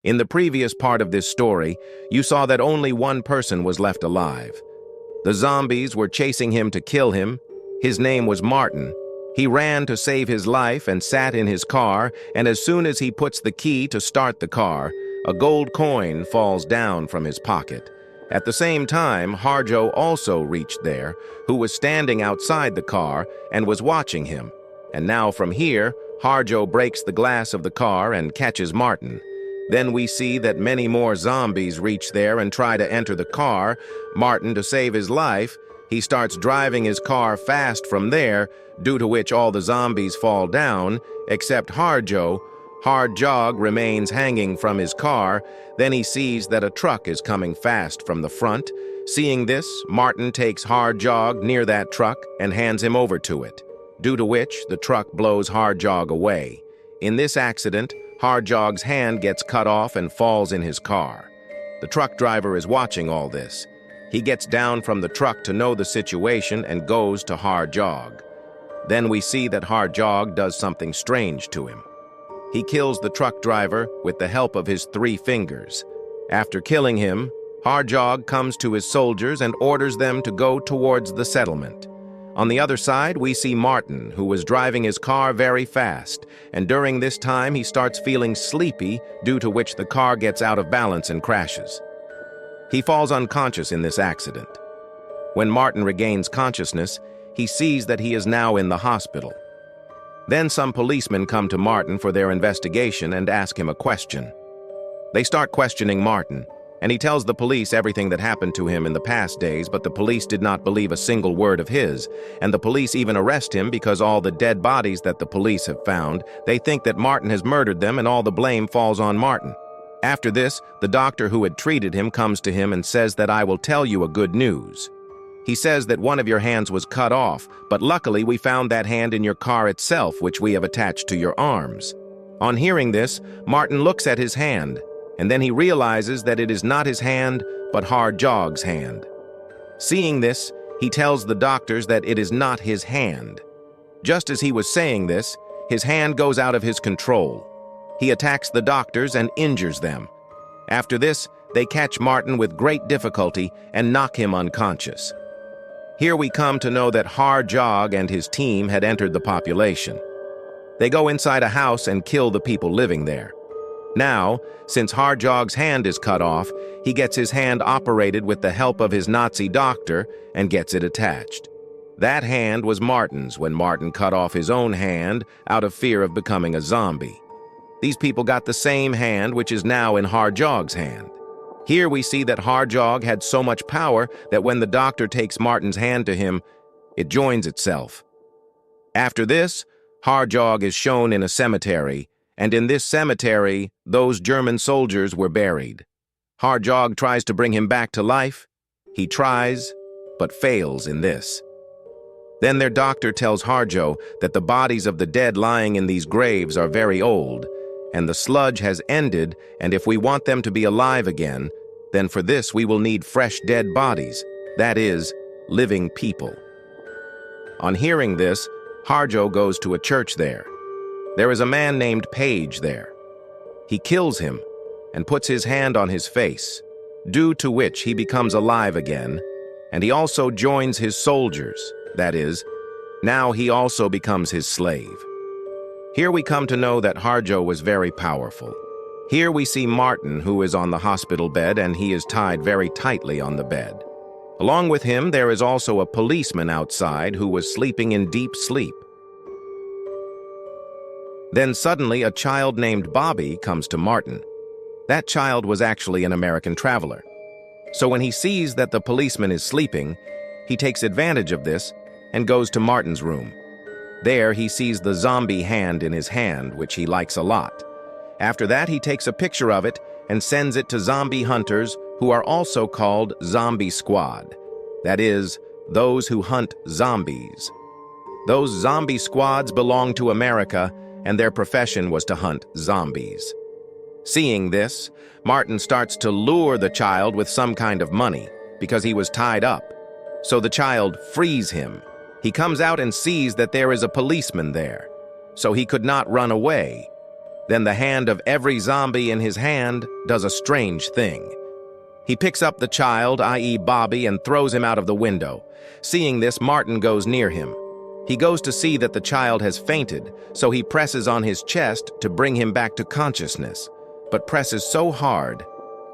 In the previous part of this story, you saw that only one person was left alive. The zombies were chasing him to kill him. His name was Martin. He ran to save his life and sat in his car, and as soon as he puts the key to start the car, a gold coin falls down from his pocket. At the same time, Herzog also reached there, who was standing outside the car and was watching him. And now from here, Herzog breaks the glass of the car and catches Martin. Then we see that many more zombies reach there and try to enter the car. Martin, to save his life, he starts driving his car fast from there, due to which all the zombies fall down, except Herzog. Herzog remains hanging from his car. Then he sees that a truck is coming fast from the front. Seeing this, Martin takes Herzog near that truck and hands him over to it, due to which the truck blows Herzog away. In this accident, Herzog's hand gets cut off and falls in his car. The truck driver is watching all this. He gets down from the truck to know the situation and goes to Herzog. Then we see that Herzog does something strange to him. He kills the truck driver with the help of his 3 fingers. After killing him, Herzog comes to his soldiers and orders them to go towards the settlement. On the other side, we see Martin, who was driving his car very fast, and during this time he starts feeling sleepy, due to which the car gets out of balance and crashes. He falls unconscious in this accident. When Martin regains consciousness, he sees that he is now in the hospital. Then some policemen come to Martin for their investigation and ask him a question. They start questioning Martin, and he tells the police everything that happened to him in the past days, but the police did not believe a single word of his, and the police even arrest him because all the dead bodies that the police have found, they think that Martin has murdered them and all the blame falls on Martin. After this, the doctor who had treated him comes to him and says that I will tell you a good news. He says that one of your hands was cut off, but luckily we found that hand in your car itself, which we have attached to your arms. On hearing this, Martin looks at his hand, and then he realizes that it is not his hand, but Herzog's hand. Seeing this, he tells the doctors that it is not his hand. Just as he was saying this, his hand goes out of his control. He attacks the doctors and injures them. After this, they catch Martin with great difficulty and knock him unconscious. Here we come to know that Herzog and his team had entered the population. They go inside a house and kill the people living there. Now, since Herzog's hand is cut off, he gets his hand operated with the help of his Nazi doctor and gets it attached. That hand was Martin's when Martin cut off his own hand out of fear of becoming a zombie. These people got the same hand, which is now in Herzog's hand. Here we see that Herzog had so much power that when the doctor takes Martin's hand to him, it joins itself. After this, Herzog is shown in a cemetery, and in this cemetery, those German soldiers were buried. Herzog tries to bring him back to life. He tries, but fails in this. Then their doctor tells Herzog that the bodies of the dead lying in these graves are very old, and the sludge has ended, and if we want them to be alive again, then for this we will need fresh dead bodies, that is, living people. On hearing this, Herzog goes to a church there. There is a man named Page there. He kills him and puts his hand on his face, due to which he becomes alive again, and he also joins his soldiers, that is, now he also becomes his slave. Here we come to know that Herzog was very powerful. Here we see Martin, who is on the hospital bed, and he is tied very tightly on the bed. Along with him, there is also a policeman outside who was sleeping in deep sleep. Then suddenly a child named Bobby comes to Martin. That child was actually an American traveler. So when he sees that the policeman is sleeping, he takes advantage of this and goes to Martin's room. There he sees the zombie hand in his hand, which he likes a lot. After that, he takes a picture of it and sends it to zombie hunters, who are also called Zombie Squad. That is, those who hunt zombies. Those zombie squads belong to America, and their profession was to hunt zombies. Seeing this, Martin starts to lure the child with some kind of money, because he was tied up. So the child frees him. He comes out and sees that there is a policeman there, so he could not run away. Then the hand of every zombie in his hand does a strange thing. He picks up the child, i.e. Bobby, and throws him out of the window. Seeing this, Martin goes near him. He goes to see that the child has fainted, so he presses on his chest to bring him back to consciousness, but presses so hard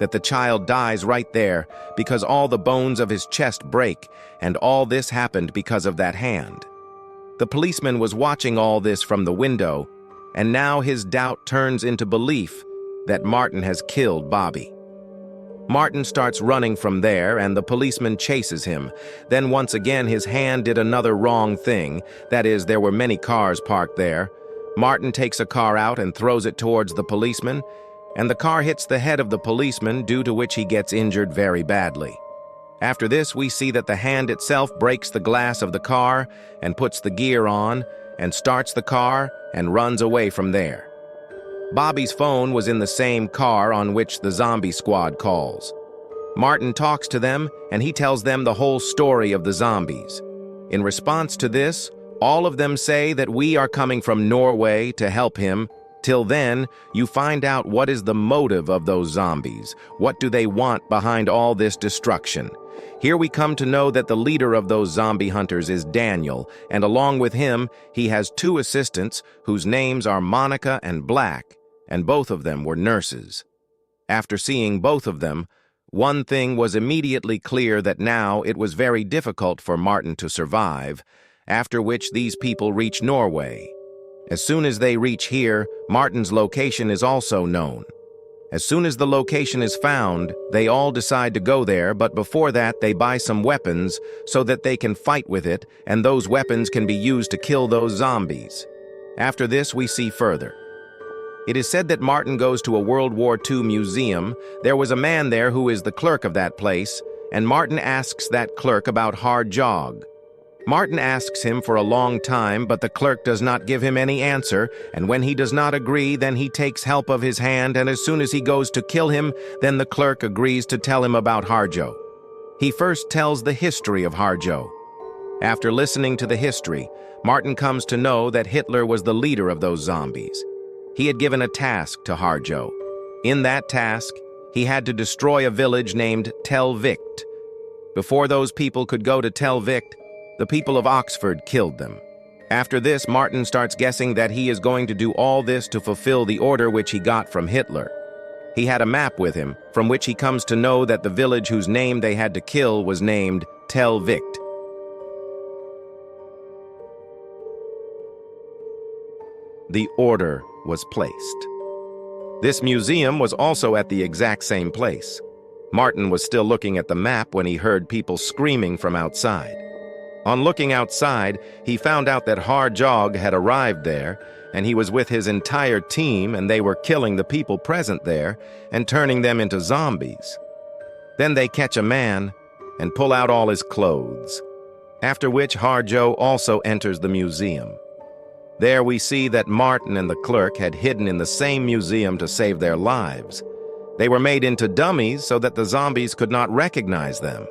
that the child dies right there because all the bones of his chest break, and all this happened because of that hand. The policeman was watching all this from the window, and now his doubt turns into belief that Martin has killed Bobby. Martin starts running from there, and the policeman chases him. Then once again his hand did another wrong thing. That is, there were many cars parked there. Martin takes a car out and throws it towards the policeman, and the car hits the head of the policeman, due to which he gets injured very badly. After this, we see that the hand itself breaks the glass of the car and puts the gear on and starts the car and runs away from there. Bobby's phone was in the same car on which the zombie squad calls. Martin talks to them, and he tells them the whole story of the zombies. In response to this, all of them say that we are coming from Norway to help him. Till then, you find out what is the motive of those zombies. What do they want behind all this destruction? Here we come to know that the leader of those zombie hunters is Daniel, and along with him, he has two assistants whose names are Monica and Black, and both of them were nurses. After seeing both of them, one thing was immediately clear, that now it was very difficult for Martin to survive, after which these people reach Norway. As soon as they reach here, Martin's location is also known. As soon as the location is found, they all decide to go there, but before that they buy some weapons so that they can fight with it, and those weapons can be used to kill those zombies. After this, we see further. It is said that Martin goes to a World War II museum. There was a man there who is the clerk of that place, and Martin asks that clerk about Herzog. Martin asks him for a long time, but the clerk does not give him any answer, and when he does not agree, then he takes help of his hand, and as soon as he goes to kill him, then the clerk agrees to tell him about Herzog. He first tells the history of Herzog. After listening to the history, Martin comes to know that Hitler was the leader of those zombies. He had given a task to Herzog. In that task, he had to destroy a village named Tel Vikt. Before those people could go to Tel Vikt, the people of Oxford killed them. After this, Martin starts guessing that he is going to do all this to fulfill the order which he got from Hitler. He had a map with him, from which he comes to know that the village whose name they had to kill was named Tel Vikt. The order was placed. This museum was also at the exact same place. Martin was still looking at the map when he heard people screaming from outside. On looking outside, he found out that Herzog had arrived there, and he was with his entire team, and they were killing the people present there and turning them into zombies. Then they catch a man and pull out all his clothes, after which Herzog also enters the museum. There we see that Martin and the clerk had hidden in the same museum to save their lives. They were made into dummies so that the zombies could not recognize them.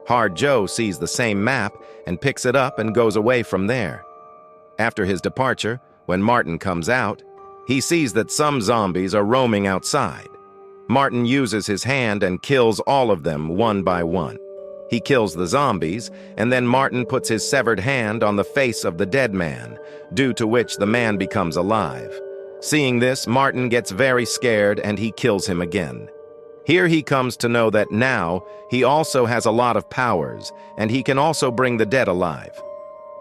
Herzog sees the same map and picks it up and goes away from there. After his departure, when Martin comes out, he sees that some zombies are roaming outside. Martin uses his hand and kills all of them one by one. He kills the zombies, and then Martin puts his severed hand on the face of the dead man, due to which the man becomes alive. Seeing this, Martin gets very scared and he kills him again. Here he comes to know that now he also has a lot of powers, and he can also bring the dead alive.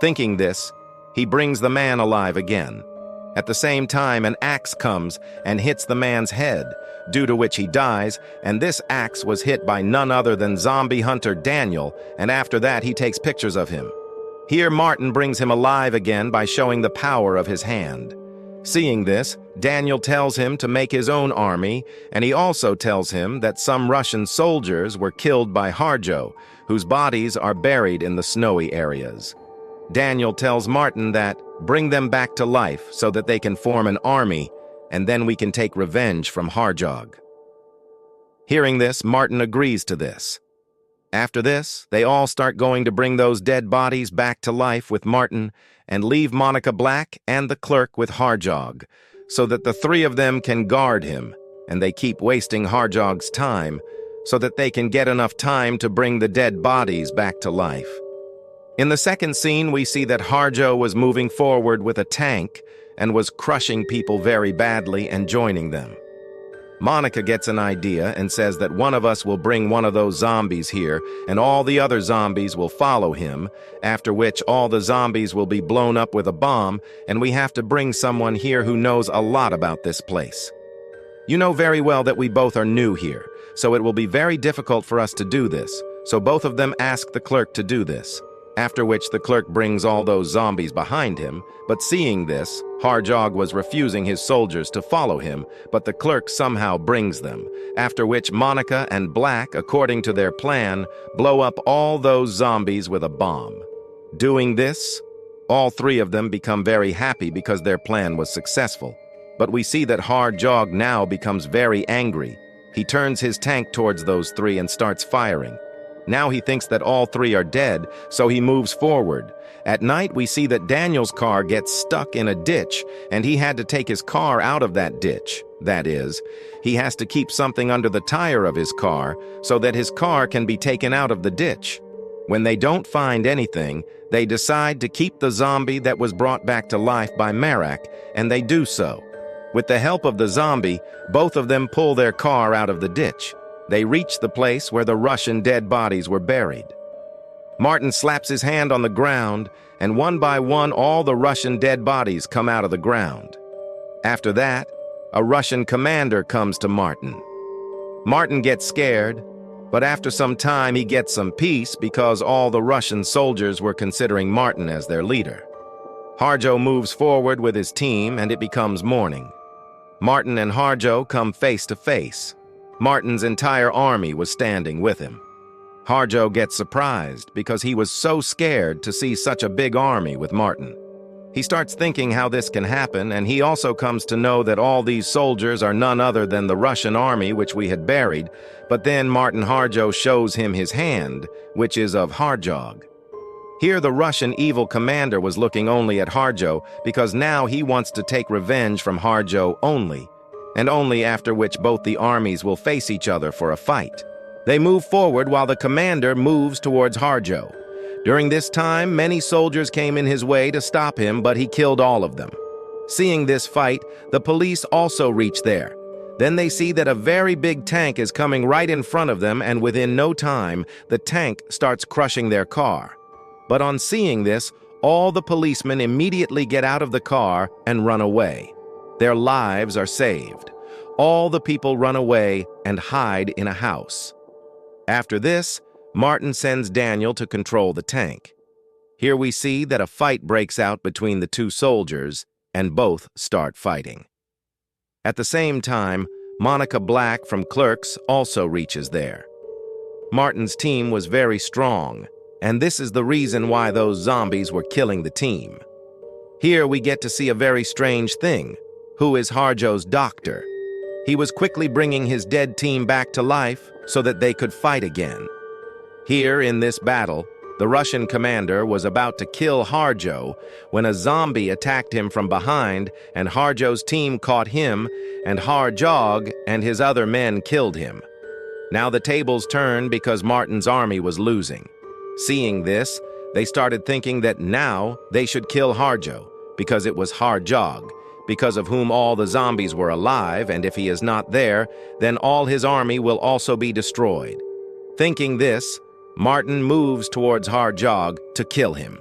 Thinking this, he brings the man alive again. At the same time, an axe comes and hits the man's head, due to which he dies, and this axe was hit by none other than zombie hunter Daniel, and after that he takes pictures of him. Here Martin brings him alive again by showing the power of his hand. Seeing this, Daniel tells him to make his own army, and he also tells him that some Russian soldiers were killed by Herzog, whose bodies are buried in the snowy areas. Daniel tells Martin that bring them back to life so that they can form an army, and then we can take revenge from Herzog. Hearing this, Martin agrees to this. After this, they all start going to bring those dead bodies back to life with Martin and leave Monica Black and the clerk with Herzog. so that the three of them can guard him, and they keep wasting Herzog's time so that they can get enough time to bring the dead bodies back to life. In the second scene, we see that Herzog was moving forward with a tank and was crushing people very badly and joining them. Monica gets an idea and says that one of us will bring one of those zombies here and all the other zombies will follow him, after which all the zombies will be blown up with a bomb and we have to bring someone here who knows a lot about this place. You know very well that we both are new here, so it will be very difficult for us to do this, so both of them ask the clerk to do this. After which the clerk brings all those zombies behind him, but seeing this, Herzog was refusing his soldiers to follow him, but the clerk somehow brings them, after which Monica and Black, according to their plan, blow up all those zombies with a bomb. Doing this, all three of them become very happy because their plan was successful. But we see that Herzog now becomes very angry. He turns his tank towards those three and starts firing. Now he thinks that all three are dead, so he moves forward. At night, we see that Daniel's car gets stuck in a ditch, and he had to take his car out of that ditch. That is, he has to keep something under the tire of his car so that his car can be taken out of the ditch. When they don't find anything, they decide to keep the zombie that was brought back to life by Marak, and they do so. With the help of the zombie, both of them pull their car out of the ditch. They reach the place where the Russian dead bodies were buried. Martin slaps his hand on the ground, and one by one all the Russian dead bodies come out of the ground. After that, a Russian commander comes to Martin. Martin gets scared, but after some time he gets some peace because all the Russian soldiers were considering Martin as their leader. Herzog moves forward with his team and it becomes morning. Martin and Herzog come face to face. Martin's entire army was standing with him. Herzog gets surprised because he was so scared to see such a big army with Martin. He starts thinking how this can happen, and he also comes to know that all these soldiers are none other than the Russian army which we had buried, but then Martin Herzog shows him his hand, which is of Herzog. Here the Russian evil commander was looking only at Herzog because now he wants to take revenge from Herzog only, and only after which both the armies will face each other for a fight. They move forward while the commander moves towards Herzog. During this time, many soldiers came in his way to stop him, but he killed all of them. Seeing this fight, the police also reach there. Then they see that a very big tank is coming right in front of them, and within no time, the tank starts crushing their car. But on seeing this, all the policemen immediately get out of the car and run away. Their lives are saved. All the people run away and hide in a house. After this, Martin sends Daniel to control the tank. Here we see that a fight breaks out between the two soldiers, and both start fighting. At the same time, Monica Black from Clerks also reaches there. Martin's team was very strong, and this is the reason why those zombies were killing the team. Here we get to see a very strange thing. Who is Herzog's doctor? He was quickly bringing his dead team back to life so that they could fight again. Here in this battle, the Russian commander was about to kill Herzog when a zombie attacked him from behind, and Herzog's team caught him, and Herzog and his other men killed him. Now the tables turned because Martin's army was losing. Seeing this, they started thinking that now they should kill Herzog because it was Herzog, because of whom all the zombies were alive, and if he is not there, then all his army will also be destroyed. Thinking this, Martin moves towards Herzog to kill him.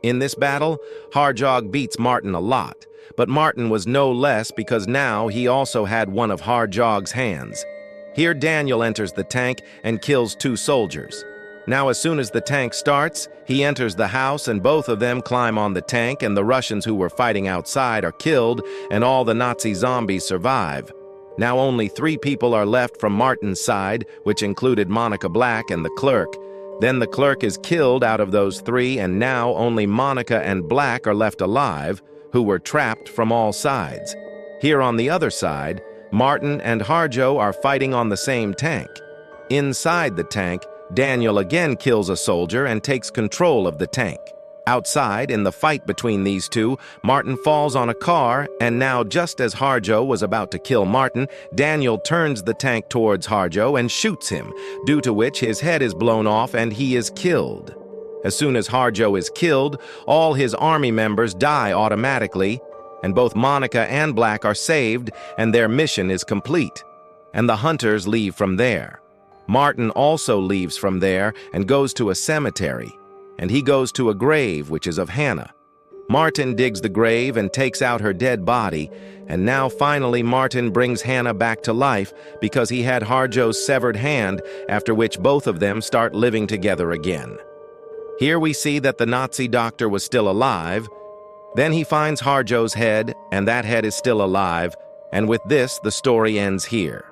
In this battle, Herzog beats Martin a lot, but Martin was no less because now he also had one of Herzog's hands. Here Daniel enters the tank and kills two soldiers. Now as soon as the tank starts, he enters the house and both of them climb on the tank, and the Russians who were fighting outside are killed and all the Nazi zombies survive. Now only 3 people are left from Martin's side, which included Monica Black and the clerk. Then the clerk is killed out of those 3, and now only Monica and Black are left alive, who were trapped from all sides. Here on the other side, Martin and Herzog are fighting on the same tank. Inside the tank, Daniel again kills a soldier and takes control of the tank. Outside, in the fight between these two, Martin falls on a car, and now just as Herzog was about to kill Martin, Daniel turns the tank towards Herzog and shoots him, due to which his head is blown off and he is killed. As soon as Herzog is killed, all his army members die automatically, and both Monica and Black are saved, and their mission is complete. And the hunters leave from there. Martin also leaves from there and goes to a cemetery, and he goes to a grave which is of Hannah. Martin digs the grave and takes out her dead body, and now finally Martin brings Hannah back to life because he had Herzog's severed hand, after which both of them start living together again. Here we see that the Nazi doctor was still alive. Then he finds Herzog's head, and that head is still alive, and with this the story ends here.